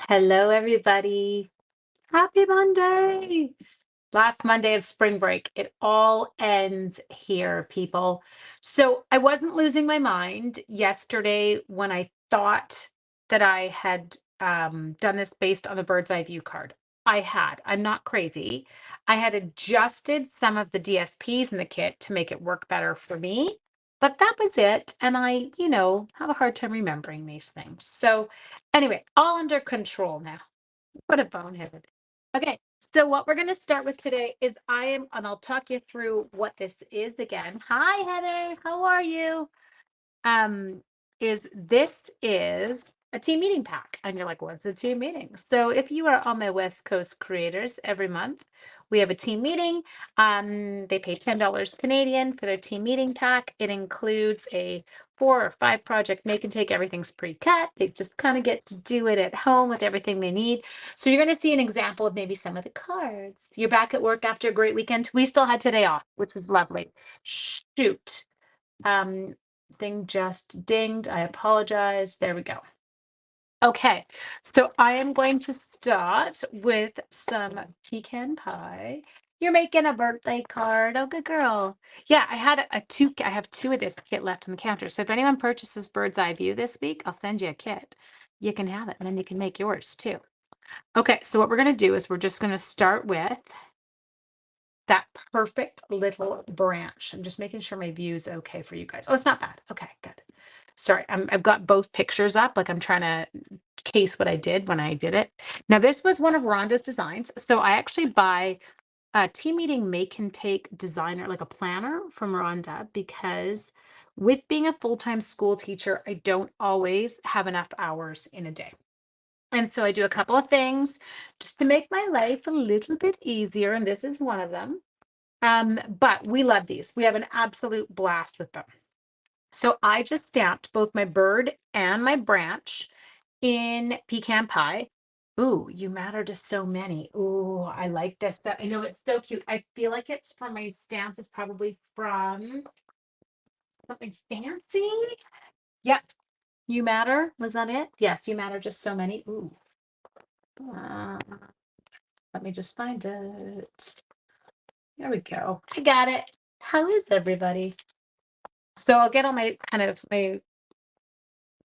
Hello, everybody. Happy Monday. Last Monday of spring break. It all ends here, people. So I wasn't losing my mind yesterday when I thought that I had done this based on the bird's eye view card. I had. I'm not crazy. I had adjusted some of the DSPs in the kit to make it work better for me. But that was it. And I have a hard time remembering these things. So anyway, all under control now. What a bonehead. Okay, so what we're going to start with today is and I'll talk you through what this is again. Hi, Heather. How are you? Um, this is a team meeting pack. And you're like, what's a team meeting? So if you are on my West Coast creators every month, we have a team meeting. They pay $10 Canadian for their team meeting pack. It includes a 4 or 5 project make and take. Everything's pre-cut. They just kind of get to do it at home with everything they need. So you're going to see an example of maybe some of the cards. You're back at work after a great weekend. We still had today off, which was lovely. Shoot. Um, Thing just dinged. I apologize. There we go. Okay, so I am going to start with some pecan pie. You're making a birthday card. Oh, good girl. Yeah, I had I have 2 of this kit left on the counter. So if anyone purchases Bird's Eye View this week, I'll send you a kit. You can have it, and then you can make yours too. Okay, so what we're going to do is we're just going to start with that perfect little branch. I'm just making sure my view is okay for you guys. Oh, it's not bad. Okay, good. Sorry, I've got both pictures up. Like I'm trying to case what I did when I did it. Now, this was one of Rhonda's designs. So I actually buy a team meeting make and take designer, like a planner from Rhonda, because with being a full-time school teacher, I don't always have enough hours in a day. And so I do a couple of things just to make my life a little bit easier. And this is one of them. But we love these. We have an absolute blast with them. So I just stamped both my bird and my branch in pecan pie. Ooh, you matter to so many. Ooh, I like this. That I know it's so cute. I feel like it's from my stamp is probably from something fancy. Yep. You matter. Was that it? Yes, you matter just so many. Ooh. Uh, Let me just find it. There we go. I got it. How is everybody? So I'll get all my my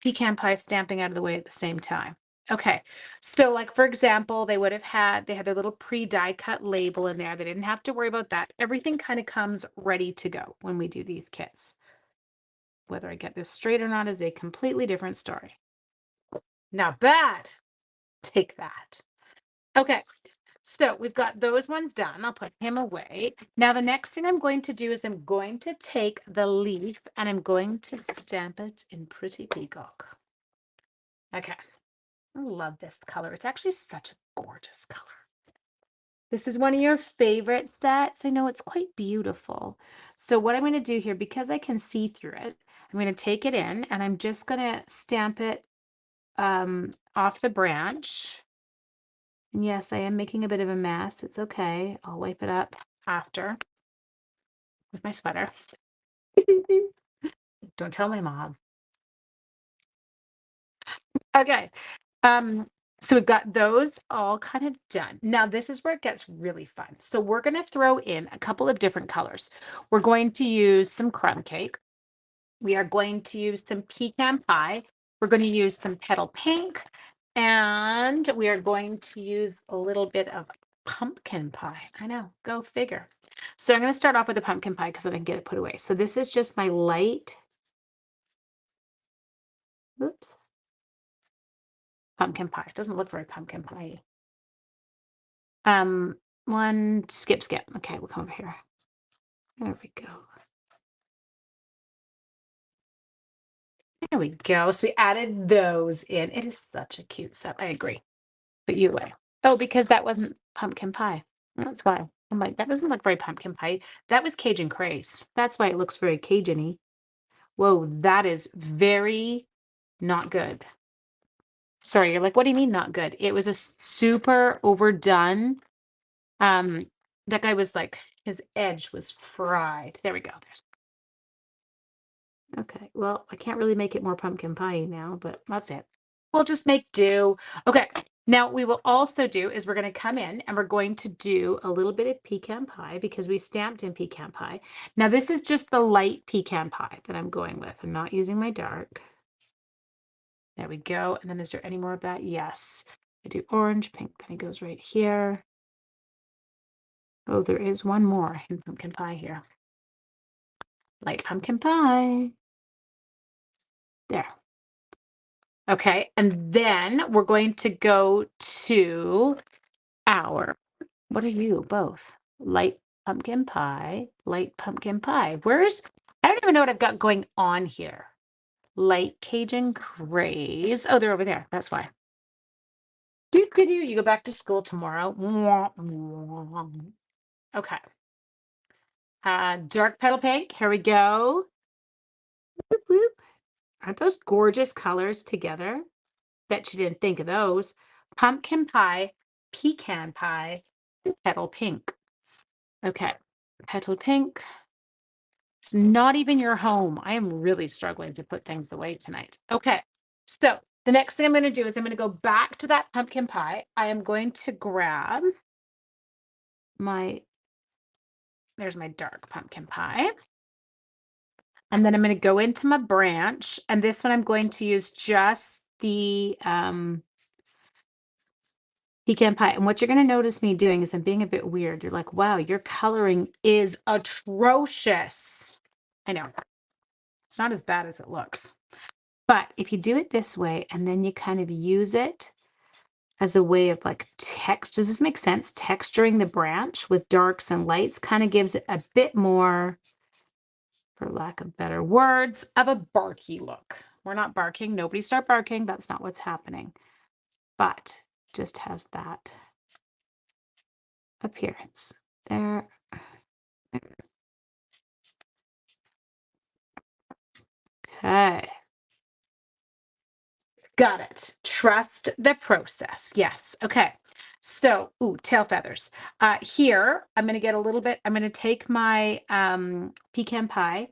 pecan pie stamping out of the way at the same time. Okay, so like for example, they had their little pre-die cut label in there. They didn't have to worry about that. Everything kind of comes ready to go when we do these kits. Whether I get this straight or not is a completely different story. Not bad. Take that. Okay, so we've got those ones done. I'll put him away. Now the next thing I'm going to do is I'm going to take the leaf and I'm going to stamp it in Pretty Peacock. Okay. I love this color. It's actually such a gorgeous color. This is one of your favorite sets. I know it's quite beautiful. So what I'm going to do here, because I can see through it, I'm going to take it in and I'm just going to stamp it off the branch. And yes, I am making a bit of a mess. It's okay. I'll wipe it up after with my sweater. Don't tell my mom. Okay. So we've got those all kind of done. Now this is where it gets really fun. So we're going to throw in a couple of different colors. We're going to use some crumb cake. We are going to use some pecan pie. We're going to use some petal pink. And we are going to use a little bit of pumpkin pie. I know, go figure. So I'm going to start off with the pumpkin pie because I can get it put away. So this is just my light, oops, pumpkin pie. It doesn't look very pumpkin pie. One skip. Okay, we'll come over here. There we go. There we go. So we added those in. It is such a cute set. I agree. But you away. Oh, because that wasn't pumpkin pie. That's why. I'm like, that doesn't look very pumpkin pie. That was Cajun craze. That's why it looks very Cajun-y. Whoa, that is very not good. Sorry, you're like, what do you mean not good? It was a super overdone. That guy was like, his edge was fried. There we go. There's okay. Well, I can't really make it more pumpkin pie now, but that's it. We'll just make do. Okay. Now, we will also do is we're going to come in and we're going to do a little bit of pecan pie because we stamped in pecan pie. Now, this is just the light pecan pie that I'm going with. I'm not using my dark. There we go. And then is there any more of that? Yes. I do orange, pink, then it goes right here. Oh, there is one more in pumpkin pie here. Light pumpkin pie. There. Okay, and then we're going to go to our, what are you both? Light pumpkin pie, light pumpkin pie. I don't even know what I've got going on here. Light Cajun craze. Oh, they're over there. That's why. You go back to school tomorrow. Okay. Dark petal pink. Here we go. Whoop, whoop. Aren't those gorgeous colors together? Bet you didn't think of those. Pumpkin pie, pecan pie, and petal pink. Okay, petal pink. It's not even your home. I am really struggling to put things away tonight. Okay, so the next thing I'm going to do is I'm going to go back to that pumpkin pie. I am going to grab there's my dark pumpkin pie. And then I'm going to go into my branch. And this one I'm going to use just the pecan pie. And what you're going to notice me doing is I'm being a bit weird. You're like, wow, your coloring is atrocious. I know. It's not as bad as it looks. But if you do it this way and then you kind of use it as a way of like text, does this make sense? Texturing the branch with darks and lights kind of gives it a bit more, for lack of better words, of a barky look. We're not barking. Nobody start barking. That's not what's happening. But just has that appearance. There. Okay. Got it. Trust the process. Yes. Okay. So, tail feathers. Here, I'm going to get a little bit, I'm going to take my pecan pie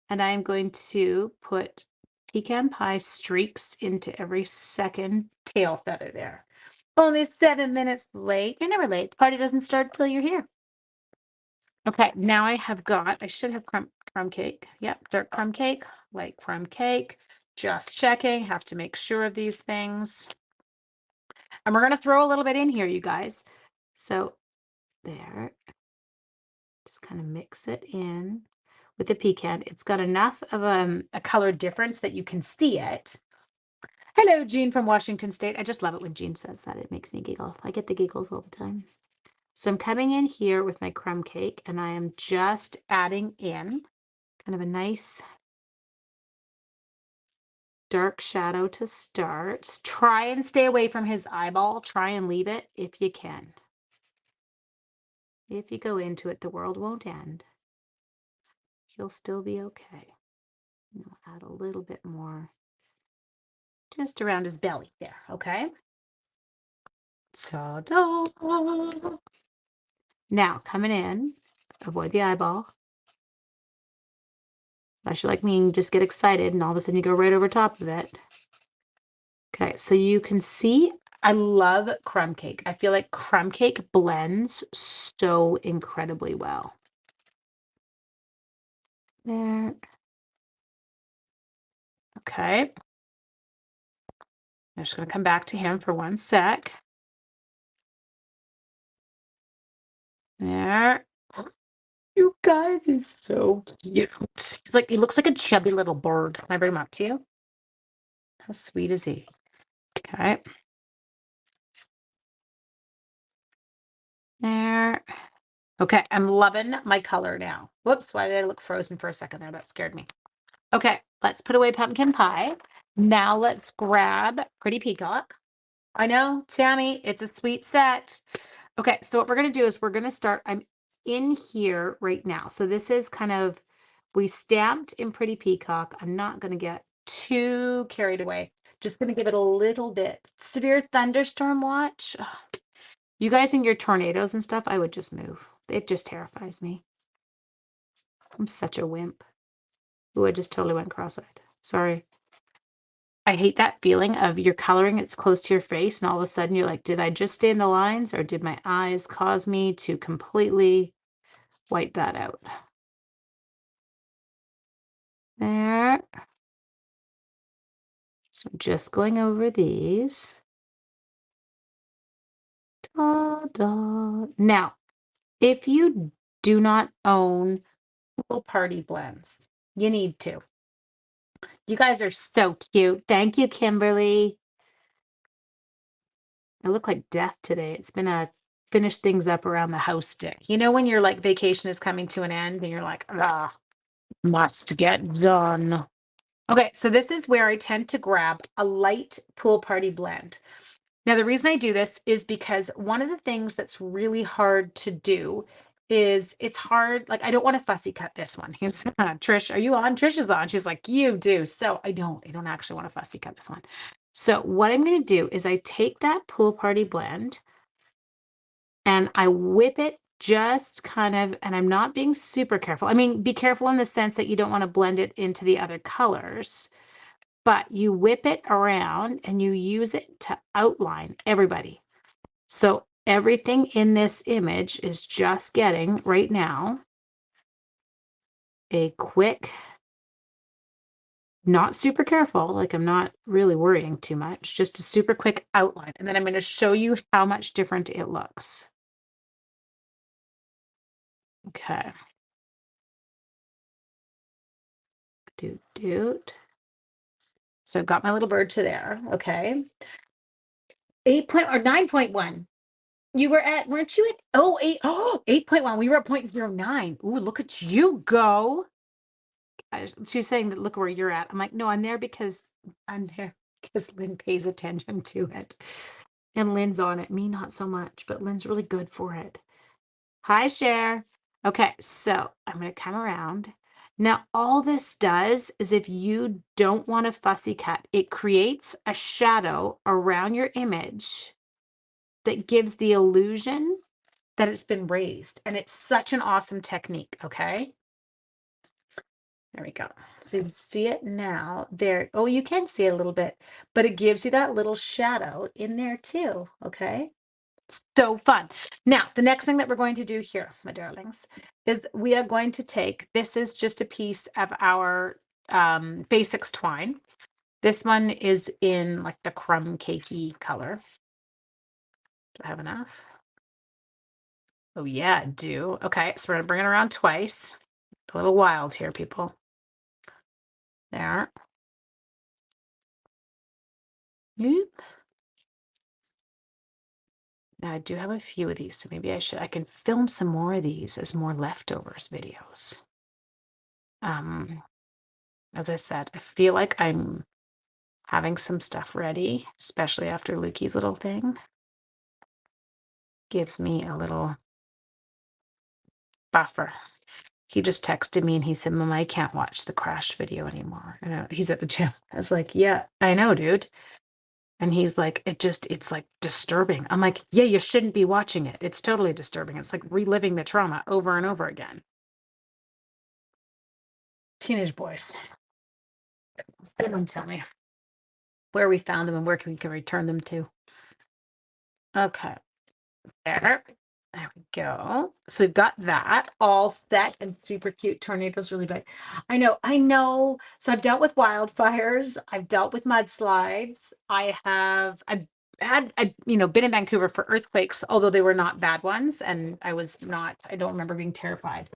and I'm going to put pecan pie streaks into every second tail feather there. Only 7 minutes late. You're never late. The party doesn't start till you're here. Okay, now I should have crumb cake. Yep, dark crumb cake, light crumb cake. Just checking, have to make sure of these things. And we're going to throw a little bit in here, you guys. So there, just kind of mix it in with the pecan. It's got enough of a color difference that you can see it. Hello, Jean from Washington State. I just love it when Jean says that. It makes me giggle. I get the giggles all the time. So I'm coming in here with my crumb cake and I am just adding in kind of a nice dark shadow to start. Try and stay away from his eyeball. Try and leave it if you can. If you go into it, the world won't end. He'll still be okay. I'll add a little bit more just around his belly there, okay? Ta-da! Now, coming in, avoid the eyeball. Unless you're like me and just get excited and all of a sudden you go right over top of it. Okay, so you can see I love crumb cake. I feel like crumb cake blends so incredibly well. There. Okay. I'm just going to come back to him for 1 sec. There. You guys, he's so cute. He looks like a chubby little bird. Can I bring him up to you? How sweet is he? Okay. There. Okay, I'm loving my color now. Whoops, why did I look frozen for a second there? That scared me. Okay, let's put away pumpkin pie. Now let's grab Pretty Peacock. I know, Tammy, it's a sweet set. Okay, so what we're going to do is we're going to start. I'm in here right now. So this is kind of, we stamped in Pretty Peacock. I'm not going to get too carried away. Just going to give it a little bit. Severe thunderstorm watch. Ugh. You guys and your tornadoes and stuff, I would just move. It just terrifies me. I'm such a wimp. Ooh, I just totally went cross-eyed. Sorry. I hate that feeling of you're coloring, it's close to your face, and all of a sudden you're like, did I just stain the lines or did my eyes cause me to completely wipe that out? There. So just going over these. Ta-da. Now, if you do not own Pool Party blends, you need to. You guys are so cute. Thank you, Kimberly. I look like death today. It's been a finish things up around the house stick. You know when your like vacation is coming to an end and you're like, ah, must get done. Okay, so this is where I tend to grab a light Pool Party blend. Now, the reason I do this is because one of the things that's really hard to do is it's hard. Like, I don't want to fussy cut this one. Here's Trish. Are you on? Trish is on. She's like, you do. So I don't actually want to fussy cut this one. So what I'm going to do is I take that Pool Party blend and I whip it just kind of, and I'm not being super careful. I mean, be careful in the sense that you don't want to blend it into the other colors, but you whip it around and you use it to outline everybody. So everything in this image is just getting right now a quick, not super careful, like I'm not really worrying too much, just a super quick outline. And then I'm going to show you how much different it looks. Okay. Doot. So I've got my little bird to there. Okay. 9.1. You were at, weren't you at 8.1. We were at 0.09. Ooh, look at you go. She's saying that look where you're at. I'm like, no, I'm there because Lynn pays attention to it. And Lynn's on it. Me, not so much, but Lynn's really good for it. Hi, Cher. Okay, so I'm going to come around. Now, all this does is if you don't want a fussy cut, it creates a shadow around your image that gives the illusion that it's been raised. And it's such an awesome technique, okay? There we go. So you can see it now there. Oh, you can see it a little bit, but it gives you that little shadow in there too, okay? So fun. Now, the next thing that we're going to do here, my darlings, is we are going to take, this is just a piece of our basics twine. This one is in like the crumb cakey color. Do I have enough? Oh yeah, I do. Okay, so we're gonna bring it around twice. A little wild here, people. There. Oop. Now I do have a few of these, so maybe I can film some more of these as more leftovers videos. As I said, I feel like I'm having some stuff ready, especially after Lukey's little thing. Gives me a little buffer. He just texted me and he said, Mama, I can't watch the crash video anymore. And he's at the gym. I was like, yeah, I know, dude. And he's like, it's like disturbing. I'm like, yeah, you shouldn't be watching it. It's totally disturbing. It's like reliving the trauma over and over again. Teenage boys. Someone tell me where we found them and where we can return them to. Okay. There. There we go. So we've got that all set and super cute. Tornadoes really big. I know, I know. So I've dealt with wildfires. I've dealt with mudslides. I've been in Vancouver for earthquakes, although they were not bad ones. And I don't remember being terrified.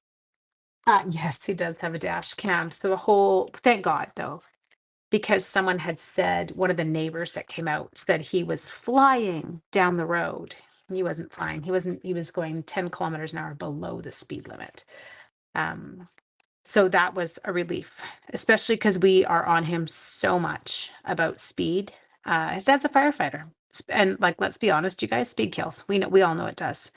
Yes, he does have a dash cam. So thank God though, because someone had said, one of the neighbors that came out said he was flying down the road. He wasn't flying. He was going 10 kilometers an hour below the speed limit. So that was a relief, especially because we are on him so much about speed. His dad's a firefighter. And like, let's be honest, you guys, speed kills. We all know it does.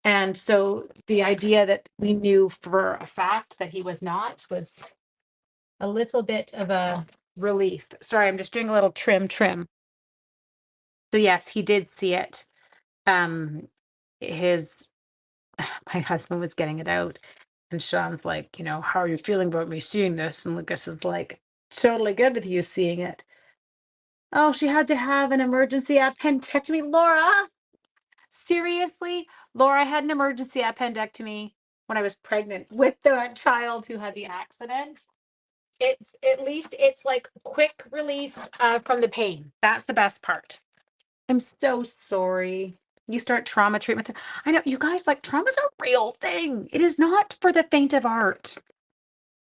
And so the idea that we knew for a fact that he was not was a little bit of a relief. Sorry, I'm just doing a little trim. So yes, he did see it. His My husband was getting it out, and Sean's like, how are you feeling about me seeing this? And Lucas is like, totally good with you seeing it. Oh, she had to have an emergency appendectomy. Laura, seriously? Laura had an emergency appendectomy when I was pregnant with the child who had the accident. It's at least it's like quick relief from the pain. That's the best part. I'm so sorry. You start trauma treatment. I know you guys like trauma's a real thing. It is not for the faint of heart.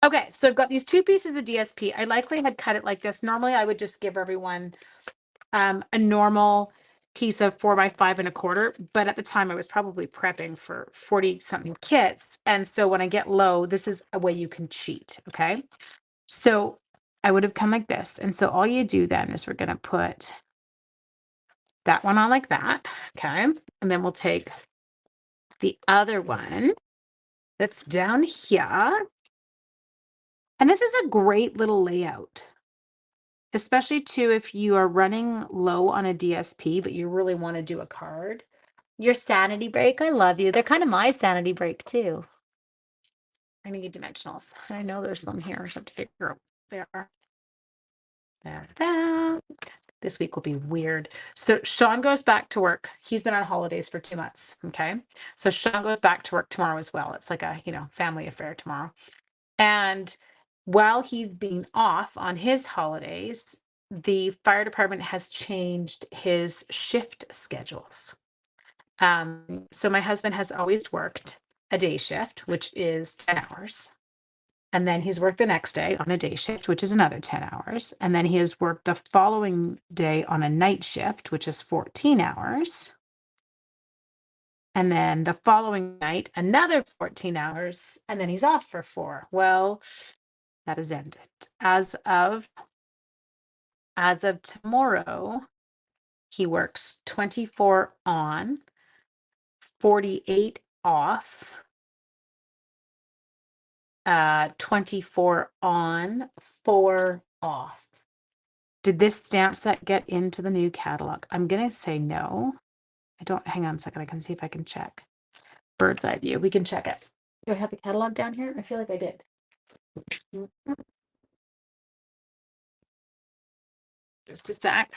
Okay, so I've got these two pieces of DSP. I likely had cut it like this. Normally I would just give everyone a normal piece of 4x5 1/4, but at the time I was probably prepping for 40 something kits. And so when I get low, this is a way you can cheat. Okay. So I would have come like this. And so all you do then is we're going to put that one on like that. Okay. And then we'll take the other one that's down here. And this is a great little layout, especially too if you are running low on a DSP, but you really want to do a card. Your sanity break, I love you. They're kind of my sanity break too. I need dimensionals. I know there's some here. I just have to figure out what they are. There. This week will be weird. So Sean goes back to work. He's been on holidays for 2 months. Okay. So Sean goes back to work tomorrow as well. It's like a, family affair tomorrow. And while he's being off on his holidays, the fire department has changed his shift schedules. So my husband has always worked a day shift, which is 10 hours. And then he's worked the next day on a day shift, which is another 10 hours. And then he has worked the following day on a night shift, which is 14 hours. And then the following night, another 14 hours. And then he's off for 4. Well, that has ended. As of tomorrow, he works 24 on, 48 off, 24 on, 4 off. Did this stamp set get into the new catalog? I'm going to say no. I don't. Hang on a second. I can see if I can check. Bird's eye view. We can check it. Do I have the catalog down here? I feel like I did. Just a sec.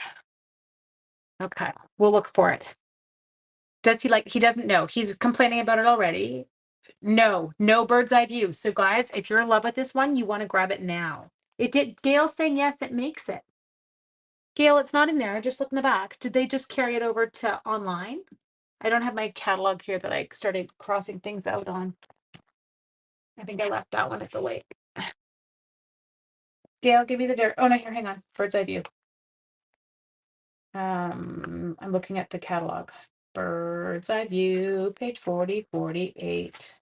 Okay. We'll look for it. Does he he doesn't know. He's complaining about it already. No bird's eye view. So guys, if you're in love with this one, you want to grab it now. It did. Gail's saying yes, it makes it. Gail, it's not in there. Just look in the back. Did they just carry it over to online? I don't have my catalog here that I started crossing things out on. I think I left that one at the lake. Gail, give me the dirt. Oh no, here, hang on. Bird's eye view. I'm looking at the catalog. Bird's eye view, page 40, 48.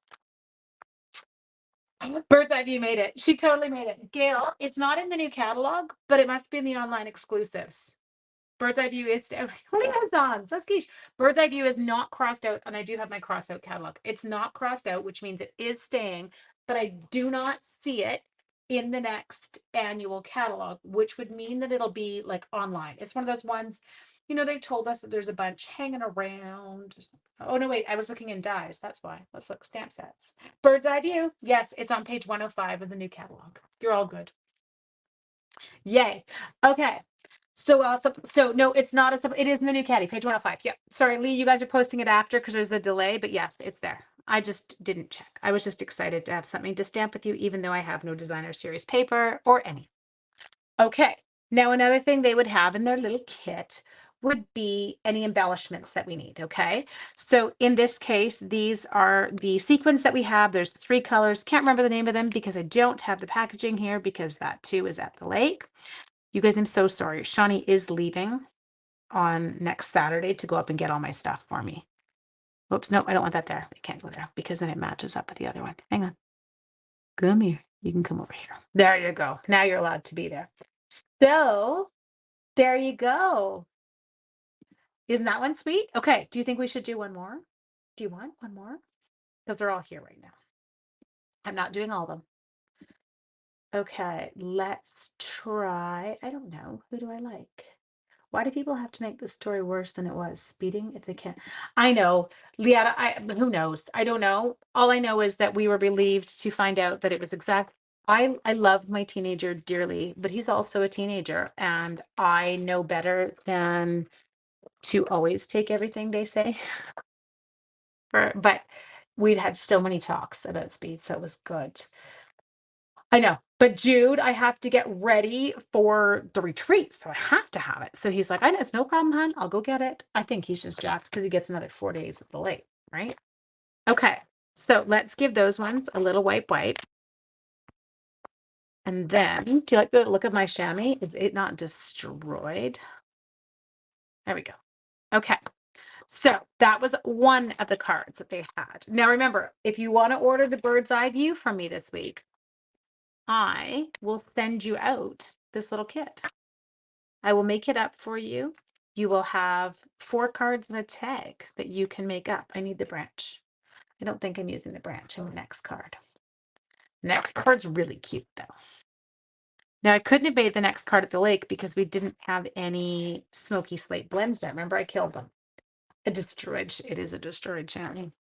Bird's eye view made it. She totally made it. Gail, it's not in the new catalog, but it must be in the online exclusives. Bird's eye view is liaisons. Saskish. Bird's eye view is not crossed out, and I do have my cross out catalog. It's not crossed out, which means it is staying, but I do not see it in the next annual catalog, which would mean that it'll be like online. It's one of those ones, they told us that there's a bunch hanging around. Oh no, wait, I was looking in dies. That's why. Let's look stamp sets. Bird's eye view. Yes, it's on page 105 of the new catalog. You're all good. Yay. Okay. So no, it's not it is in the new caddy, page 105. Yep. Sorry, Lee, you guys are posting it after because there's a delay, but yes, it's there. I just didn't check. I was just excited to have something to stamp with you, even though I have no designer series paper or any. Okay. Now, another thing they would have in their little kit would be any embellishments that we need. Okay. So in this case, these are the sequins that we have. There's 3 colors. Can't remember the name of them because I don't have the packaging here because that too is at the lake. You guys, I'm so sorry. Shawnee is leaving on next Saturday to go up and get all my stuff for me. Oops, no, I don't want that there. I can't go there because then it matches up with the other one. Hang on. Come here. You can come over here. There you go. Now you're allowed to be there. So there you go. Isn't that one sweet? Okay. Do you think we should do one more? Do you want one more? Because they're all here right now. I'm not doing all of them. Okay, let's try. I don't know. Who do I like? Why do people have to make the story worse than it was? Speeding if they can't. I know, Liana, who knows? I don't know. All I know is that we were relieved to find out that it was exact I love my teenager dearly, but he's also a teenager, and I know better than to always take everything they say. But we've had so many talks about speed, so it was good. I know. But Jude, I have to get ready for the retreat, so I have to have it. So he's like, I know it's no problem, hon. I'll go get it. I think he's just jacked because he gets another 4 days at the lake, right? Okay. So let's give those ones a little wipe. And then, do you like the look of my chamois? Is it not destroyed? There we go. Okay. So that was one of the cards that they had. Now remember, if you want to order the bird's eye view from me this week, I will send you out this little kit. I will make it up for you. You will have 4 cards and a tag that you can make up. I need the branch. I don't think I'm using the branch in the next card. Next card's really cute though. Now I couldn't have made the next card at the lake because we didn't have any smoky slate blends there. Remember, I killed them. It is a destroyed channel.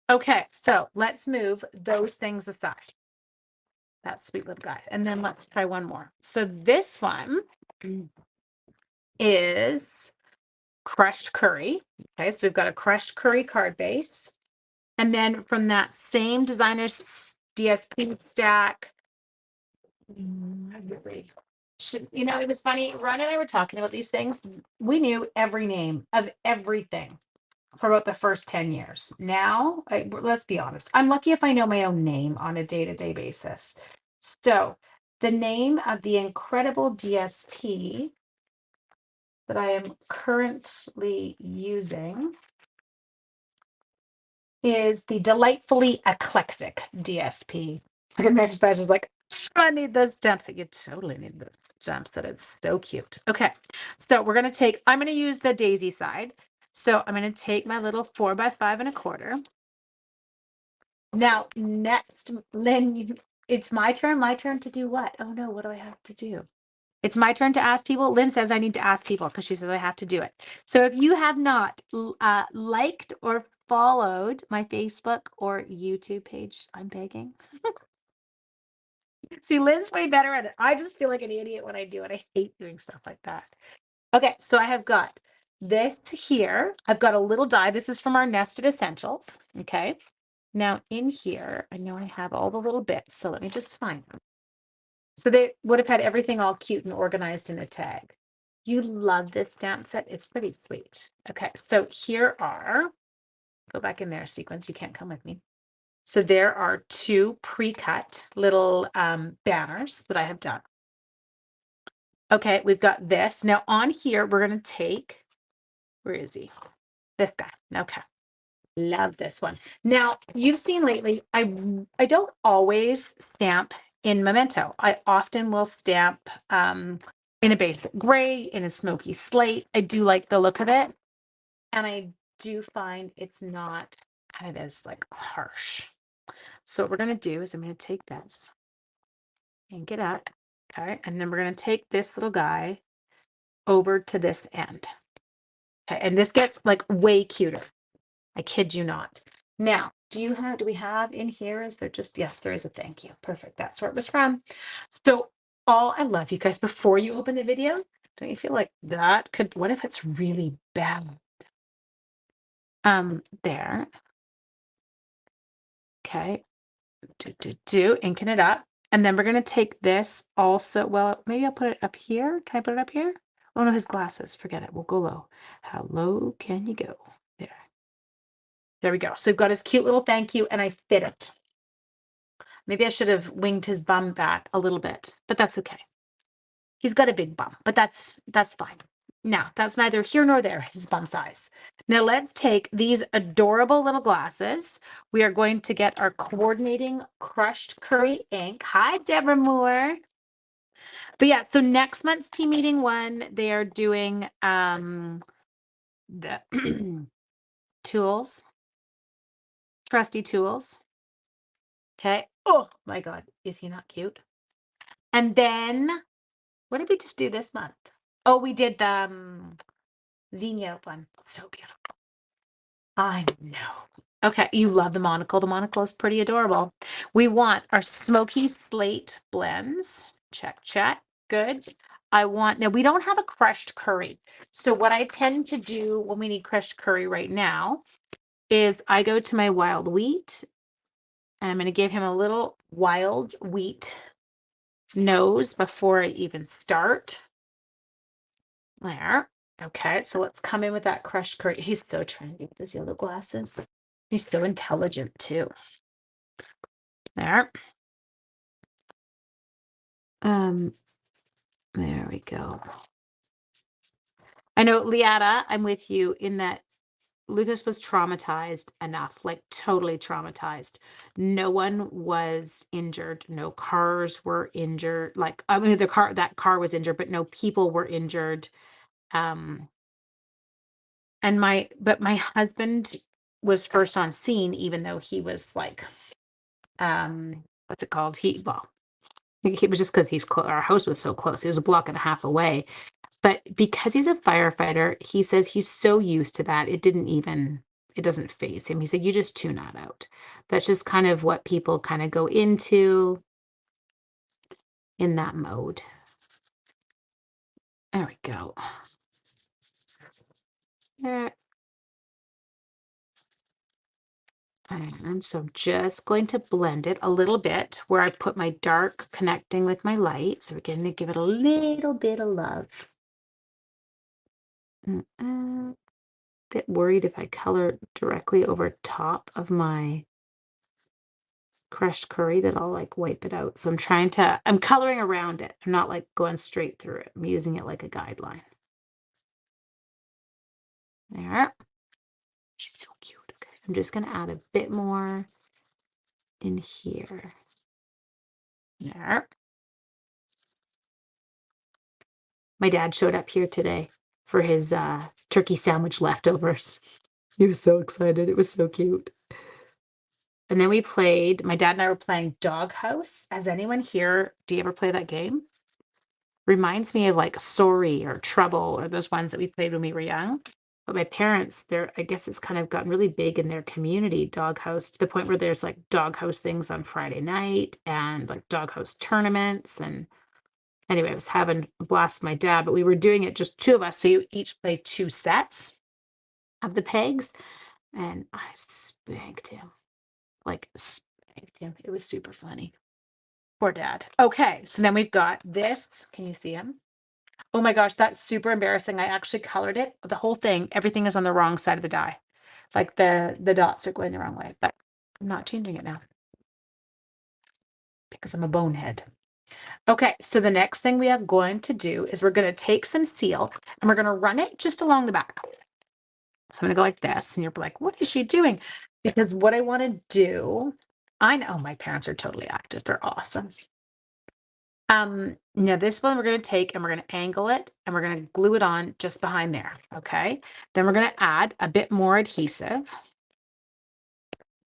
Okay, so let's move those things aside. That sweet little guy. And then let's try one more. So this one is crushed curry. Okay, so we've got a crushed curry card base. And then from that same designer's DSP stack, it was funny. Ron and I were talking about these things. We knew every name of everything for about the first 10 years. Now, let's be honest, I'm lucky if I know my own name on a day-to-day basis. So the name of the incredible DSP that I am currently using is the Delightfully Eclectic DSP. Look at Mary Badger's like, I need those stamps. That you totally need those stamps. That it's so cute. Okay, so I'm going to use the daisy side. So I'm going to take my little 4x5 1/4. Now, next, Lynn, it's my turn to do what? Oh no, what do I have to do? It's my turn to ask people. Lynn says I need to ask people because she says I have to do it. So if you have not liked or followed my Facebook or YouTube page, I'm begging. See, Lynn's way better at it. I just feel like an idiot when I do it. I hate doing stuff like that. Okay, so I have got this here. I've got a little die. This is from our Nested Essentials. Okay. Now in here, I know I have all the little bits, so let me just find them. So they would have had everything all cute and organized in a tag. You love this stamp set. It's pretty sweet. Okay, so here are, go back in there, sequence. You can't come with me. So there are 2 pre-cut little banners that I have done. Okay, we've got this. Now on here, we're going to take, where is he? This guy. Okay. Love this one. Now, you've seen lately, I don't always stamp in Memento. I often will stamp in a basic gray, in a smoky slate. I do like the look of it. And I do find it's not kind of as like harsh. So what we're going to do is I'm going to take this, ink it up. Okay. And then we're going to take this little guy over to this end. Okay. And this gets like way cuter. I kid you not. Now, do we have in here? Is there just, yes, there is a thank you. Perfect. That's where it was from. So I love you guys. Before you open the video, don't you feel like that could, what if it's really bad? There. Okay. Inking it up. And then we're going to take this also. Well, maybe I'll put it up here. Can I put it up here? Oh no, his glasses. Forget it. We'll go low. How low can you go? There. There we go. So we've got his cute little thank you, and I fit it. Maybe I should have winged his bum back a little bit, but that's okay. He's got a big bum, but that's fine. Now, that's neither here nor there, his bum size. Now let's take these adorable little glasses. We are going to get our coordinating crushed curry ink. Hi, Deborah Moore. But yeah, so next month's team meeting 1, they are doing the tools, trusty tools. Okay. Oh my God, is he not cute? And then, what did we just do this month? Oh, we did the Xenia one. So beautiful. I know. Okay, you love the monocle. The monocle is pretty adorable. We want our smoky slate blends. Check, check. Good. Now we don't have a crushed curry. So what I tend to do when we need crushed curry right now is I go to my wild wheat and I'm going to give him a little wild wheat nose before I even start. There. Okay, so let's come in with that crushed curry. He's so trendy with his yellow glasses. He's so intelligent too. There. Um, there we go. I know, Liata, I'm with you in that Lucas was traumatized enough, like totally traumatized. No one was injured. No cars were injured. Like, I mean, that car was injured, but no people were injured. Um, but my husband was first on scene, even though he was like, what's it called? He was just because our house was so close. He was a block and a half away. But because he's a firefighter, he says he's so used to that. It doesn't phase him. He said, you just tune that out. That's just kind of what people kind of go into in that mode. There we go. And so I'm just going to blend it a little bit where I put my dark connecting with my light. So we're going to give it a little bit of love. Bit worried if I color directly over top of my crushed curry that I'll like wipe it out. So I'm coloring around it. I'm not like going straight through it. I'm using it like a guideline. There. She's so cute. Okay. I'm just going to add a bit more in here. There. My dad showed up here today for his turkey sandwich leftovers. He was so excited. It was so cute. And then my dad and I were playing Dog House. Has anyone here, do you ever play that game? Reminds me of like Sorry or Trouble or those ones that we played when we were young. But my parents, I guess it's kind of gotten really big in their community, Dog House, to the point where there's like Dog House things on Friday night and like Dog House tournaments. And anyway, I was having a blast with my dad, but we were doing it just two of us. So you each play two sets of the pegs. And I spanked him. Like spanked him. It was super funny. Poor dad. Okay, so then we've got this. Can you see him? Oh my gosh, that's super embarrassing. I actually colored it. The whole thing, everything is on the wrong side of the die. Like the dots are going the wrong way, but I'm not changing it now because I'm a bonehead. Okay, so the next thing we are going to do is we're going to take some seal and we're going to run it just along the back. So I'm going to go like this, and you're like, what is she doing? Because what I want to do, I know my parents are totally active. They're awesome. Now this one we're going to take and we're going to angle it and we're going to glue it on just behind there. Okay. Then we're going to add a bit more adhesive.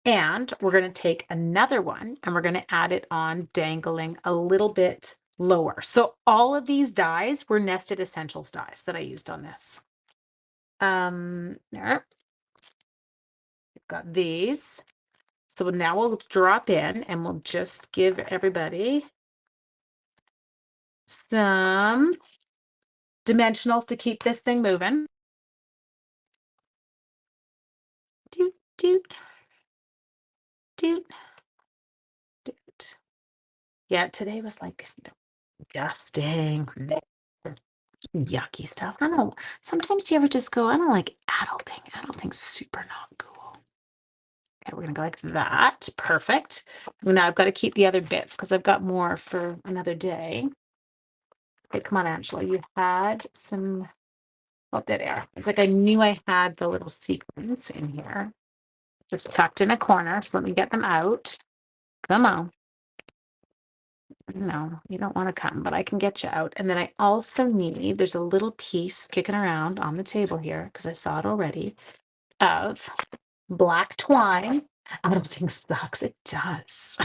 And we're going to take another one and we're going to add it on dangling a little bit lower. So all of these dies were Nested Essentials dies that I used on this. There. We've got these. So now we'll drop in and we'll just give everybody some dimensionals to keep this thing moving. Doot, doot, doot, doot. Yeah, today was like dusting, yucky stuff. I don't know. Sometimes you ever just go, I don't like adulting. Adulting's super not cool. Okay, we're gonna go like that. Perfect. Now I've got to keep the other bits because I've got more for another day. Okay, come on, Angela. You had some. Oh, there they are. It's like I knew I had the little sequins in here, just tucked in a corner. So let me get them out. Come on. No, you don't want to come, but I can get you out. And then I also need, there's a little piece kicking around on the table here, because I saw it already, of black twine. Adulting sucks. It does.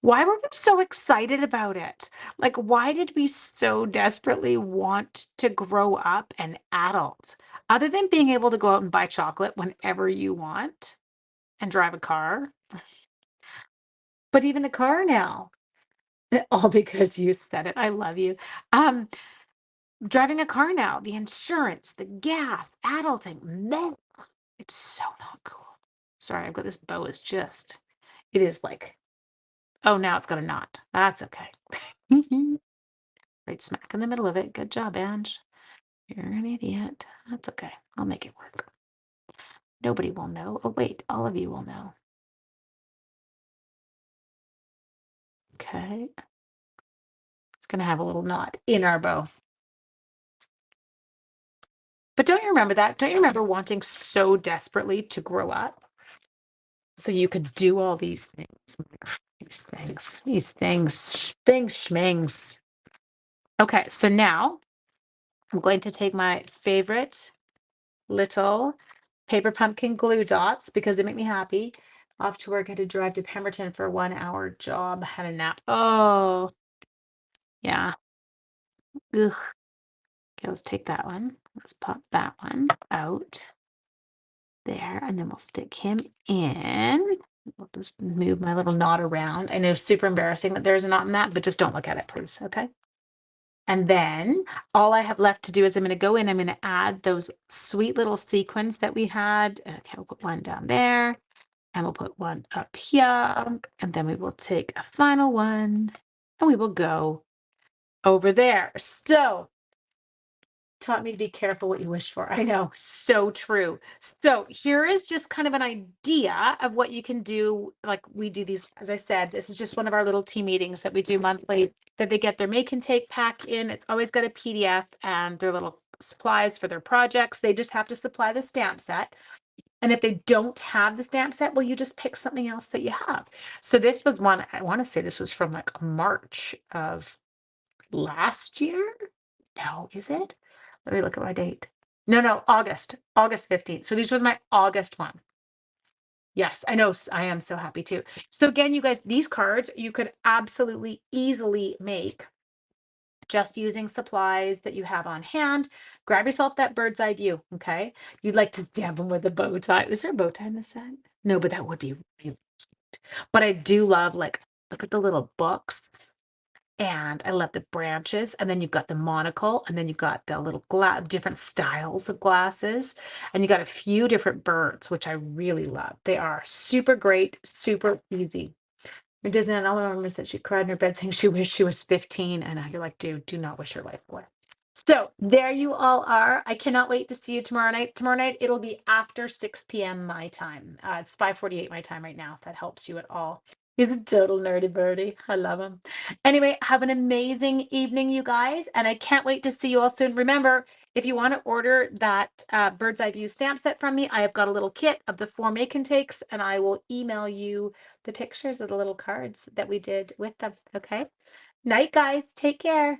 Why were we so excited about it? Like, why did we so desperately want to grow up and adult? Other than being able to go out and buy chocolate whenever you want and drive a car, but even the car now, all because you said it. I love you. Um, Driving a car now, the insurance, the gas, adulting, mess. It's so not cool. Sorry, I've got this bow is just, it is like, oh, now it's got a knot. That's okay. Right smack in the middle of it. Good job, Ange. You're an idiot. That's okay. I'll make it work. Nobody will know. Oh, wait, all of you will know. Okay. It's going to have a little knot in our bow. But don't you remember that? Don't you remember wanting so desperately to grow up so you could do all these things? Things, schmings. Okay, so now I'm going to take my favorite little paper pumpkin glue dots because they make me happy. Off to work. I had to drive to Pemberton for a 1 hour job. Had a nap. Oh, yeah. Ugh. Okay, let's take that one. Let's pop that one out there, and then we'll stick him in. We'll just move my little knot around. I know, super embarrassing that there's a knot in that, but just don't look at it, please. Okay. And then all I have left to do is I'm going to go in, I'm going to add those sweet little sequins that we had. Okay, we'll put one down there and we'll put one up here. And then we will take a final one and we will go over there. So taught me to be careful what you wish for. I know, so true. So here is just kind of an idea of what you can do. Like we do these, as I said, this is just one of our little team meetings that we do monthly that they get their make and take pack in. It's always got a PDF and their little supplies for their projects. They just have to supply the stamp set. And if they don't have the stamp set, well, you just pick something else that you have. So this was one, I want to say this was from like March of last year. No, is it? Let me look at my date. No, August 15th. So these were my August one. Yes, I know. I am so happy too. So again, you guys, these cards you could absolutely easily make just using supplies that you have on hand. Grab yourself that bird's eye view. Okay. You'd like to stamp them with a bow tie. Is there a bow tie in the set? No, but that would be really cute. But I do love, like, look at the little books. And I love the branches, and then you've got the monocle, and then you've got the little different styles of glasses, and you got a few different birds, which I really love. They are super great, super easy. And Disneyland, all I remember is that she cried in her bed saying she wished she was 15, and you're like, dude, do not wish your life away. So there you all are. I cannot wait to see you tomorrow night. Tomorrow night, it'll be after 6 p.m. my time. It's 5:48 my time right now, if that helps you at all. He's a total nerdy birdie. I love him. Anyway, have an amazing evening, you guys. And I can't wait to see you all soon. Remember, if you want to order that bird's eye view stamp set from me, I have got a little kit of the 4 make and takes, and I will email you the pictures of the little cards that we did with them. Okay. Night, guys. Take care.